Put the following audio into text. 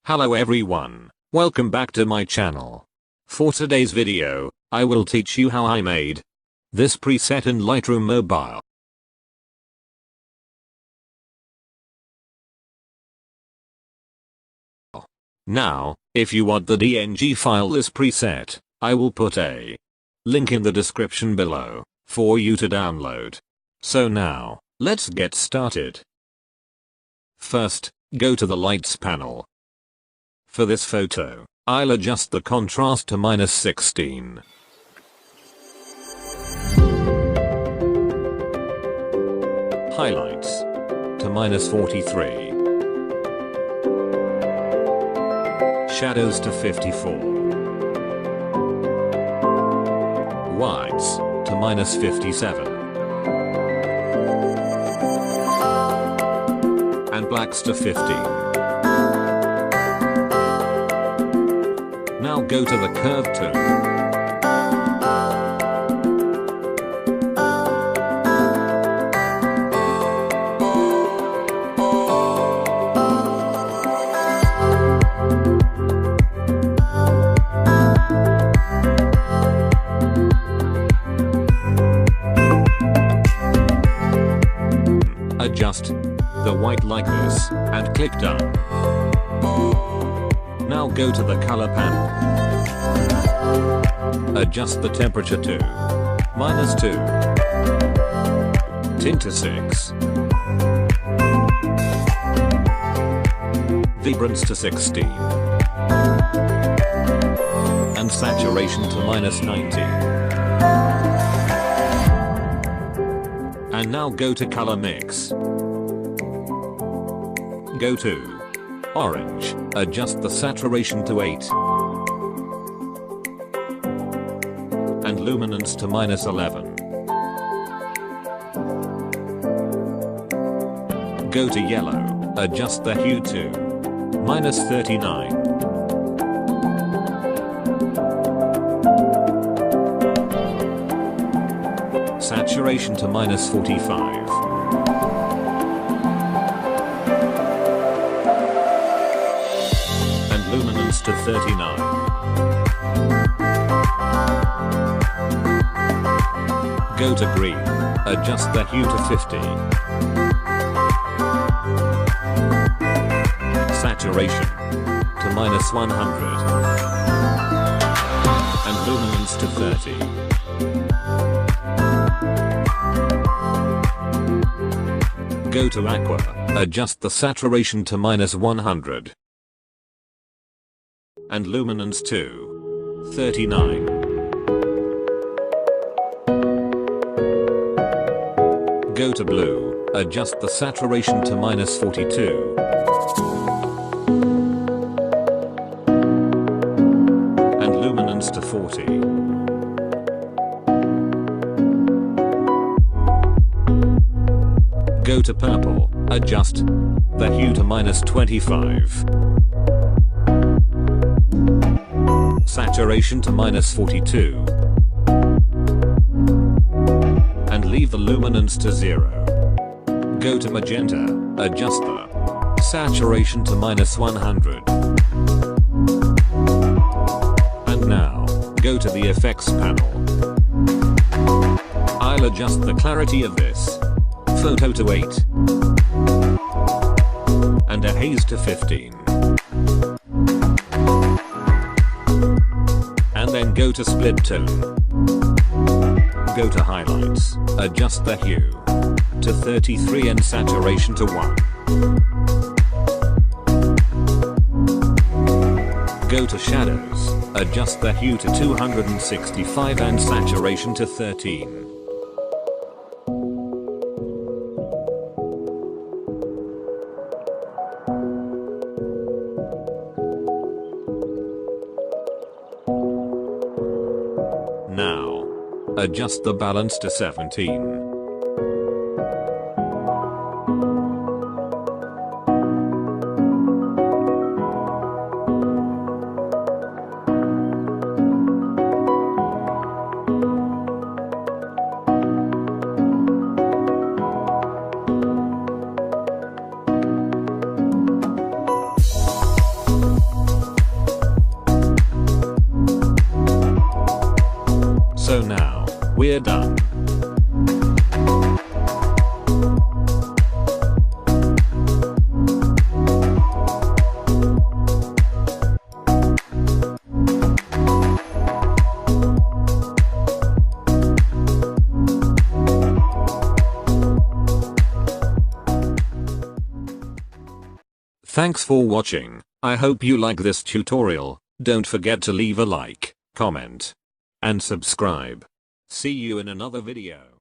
Hello everyone, welcome back to my channel. For today's video, I will teach you how I made this preset in Lightroom Mobile. Now, if you want the DNG file this preset, I will put a link in the description below for you to download. So now, let's get started. First, go to the lights panel. For this photo, I'll adjust the contrast to -16. Highlights to -43. Shadows to 54. Whites to -57. And blacks to 15. Now go to the curve tool. Adjust the white like this and click done. Now go to the color panel. Adjust the temperature to -2. Tint to 6. Vibrance to 16. And saturation to -90. And now go to color mix. Go to orange. Adjust the saturation to 8. And luminance to -11. Go to yellow. Adjust the hue to -39. Saturation to -45. And luminance to 39. Go to green. Adjust the hue to 50. Saturation to -100. And luminance to 30. Go to aqua. Adjust the saturation to -100. And luminance to 39. Go to blue. Adjust the saturation to -42. And luminance to 40. Go to purple. Adjust the hue to -25. Saturation to -42. And leave the luminance to 0. Go to magenta. Adjust the saturation to -100. And now, go to the effects panel. I'll adjust the clarity of this photo to 8. And a haze to 15. And then go to split tone. Go to highlights. Adjust the hue to 33 and saturation to 1. Go to shadows. Adjust the hue to 265 and saturation to 13. Now, adjust the balance to 17. So now, we're done. Thanks for watching. I hope you like this tutorial. Don't forget to leave a like, comment, and subscribe. See you in another video.